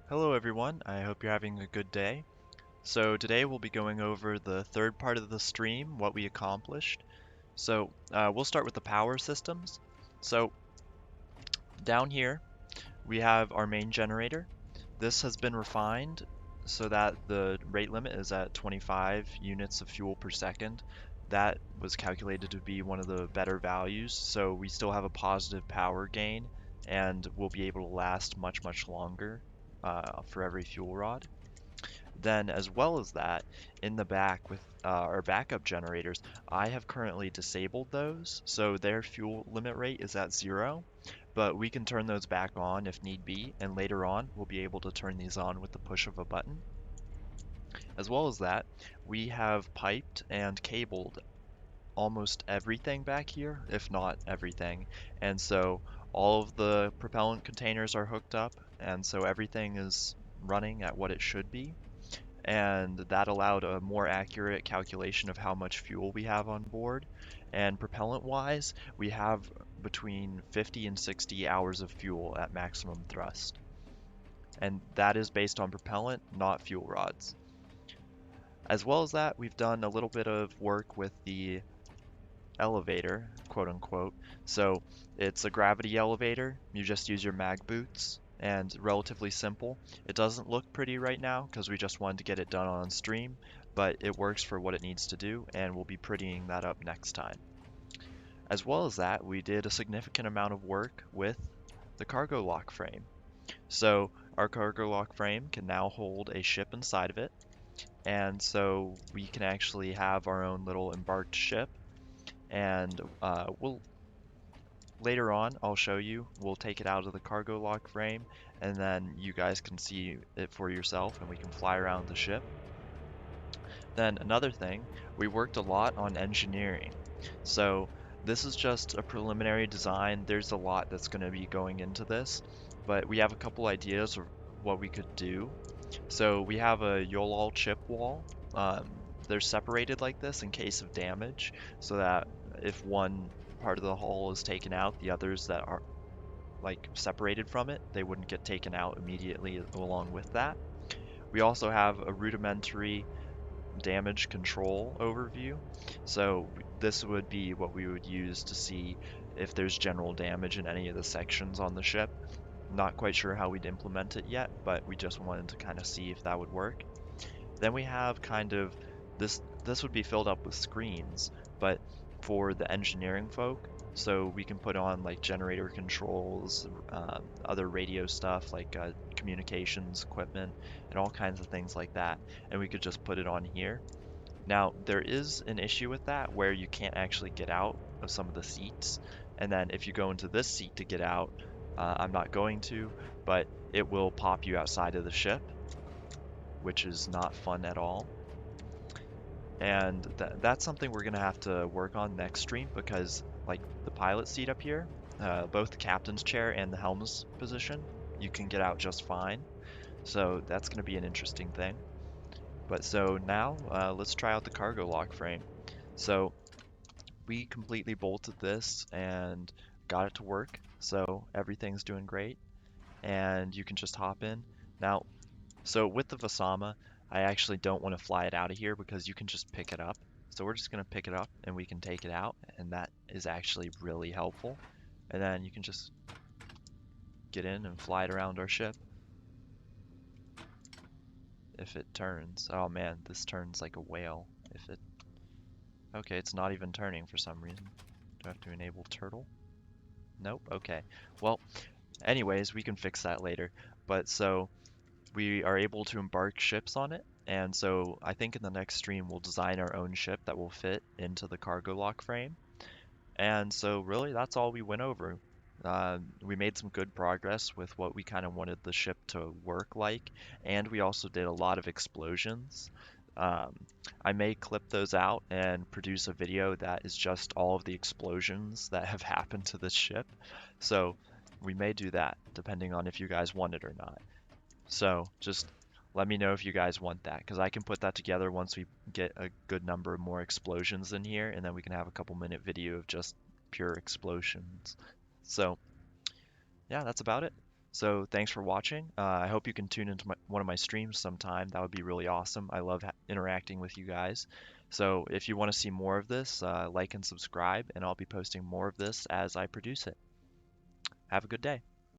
Hello everyone, I hope you're having a good day. So today we'll be going over the third part of the stream, what we accomplished. We'll start with the power systems. So down here we have our main generator. This has been refined so that the rate limit is at 25 units of fuel per second. That was calculated to be one of the better values, so we still have a positive power gain and we'll be able to last much longer for every fuel rod. Then, as well as that, in the back with our backup generators, I have currently disabled those, so their fuel limit rate is at 0, but we can turn those back on if need be, and later on we'll be able to turn these on with the push of a button. As well as that, we have piped and cabled almost everything back here, if not everything, and so all of the propellant containers are hooked up, and so everything is running at what it should be, and that allowed a more accurate calculation of how much fuel we have on board. And propellant wise, we have between 50 and 60 hours of fuel at maximum thrust. And that is based on propellant, not fuel rods. As well as that, we've done a little bit of work with the elevator, quote unquote. So it's a gravity elevator. You just use your mag boots and relatively simple. It doesn't look pretty right now because we just wanted to get it done on stream, but it works for what it needs to do and we'll be prettying that up next time. As well as that, we did a significant amount of work with the cargo lock frame. So our cargo lock frame can now hold a ship inside of it, and so we can actually have our own little embarked ship, and we'll later on, I'll show you. We'll take it out of the cargo lock frame, and then you guys can see it for yourself, and we can fly around the ship. Then another thing, we worked a lot on engineering. So this is just a preliminary design. There's a lot that's going to be going into this, but we have a couple ideas of what we could do. So we have a YOLOL chip wall. Um, they're separated like this in case of damage, so that if one part of the hull is taken out, the others that are like separated from it, they wouldn't get taken out immediately along with that. We also have a rudimentary damage control overview. So this would be what we would use to see if there's general damage in any of the sections on the ship. Not quite sure how we'd implement it yet, but we just wanted to kind of see if that would work. Then we have kind of this would be filled up with screens, but for the engineering folk, so we can put on like generator controls, other radio stuff like communications equipment, and all kinds of things like that, and we could just put it on here. Now, there is an issue with that where you can't actually get out of some of the seats, and then if you go into this seat to get out, I'm not going to, but it will pop you outside of the ship, which is not fun at all. And that's something we're gonna have to work on next stream because, like the pilot seat up here, both the captain's chair and the helm's position, you can get out just fine. So that's gonna be an interesting thing. But so now, let's try out the cargo lock frame. So we completely bolted this and got it to work. So everything's doing great, and you can just hop in. Now, so with the Vasama, I actually don't want to fly it out of here because you can just pick it up. So we're just going to pick it up and we can take it out, and that is actually really helpful. And then you can just get in and fly it around our ship if it turns. Oh man, this turns like a whale. If it... Okay, it's not even turning for some reason. Do I have to enable turtle? Nope, okay. Well, anyways, we can fix that later. But so we are able to embark ships on it. And so I think in the next stream we'll design our own ship that will fit into the cargo lock frame. And so really that's all we went over. We made some good progress with what we kind of wanted the ship to work like, and we also did a lot of explosions. Um, I may clip those out and produce a video that is just all of the explosions that have happened to this ship. So we may do that depending on if you guys want it or not. So just let me know if you guys want that, because I can put that together once we get a good number of more explosions in here, and then we can have a couple minute video of just pure explosions. So yeah, that's about it. So thanks for watching. I hope you can tune into one of my streams sometime. That would be really awesome. I love interacting with you guys. So if you want to see more of this, like and subscribe, and I'll be posting more of this as I produce it. Have a good day.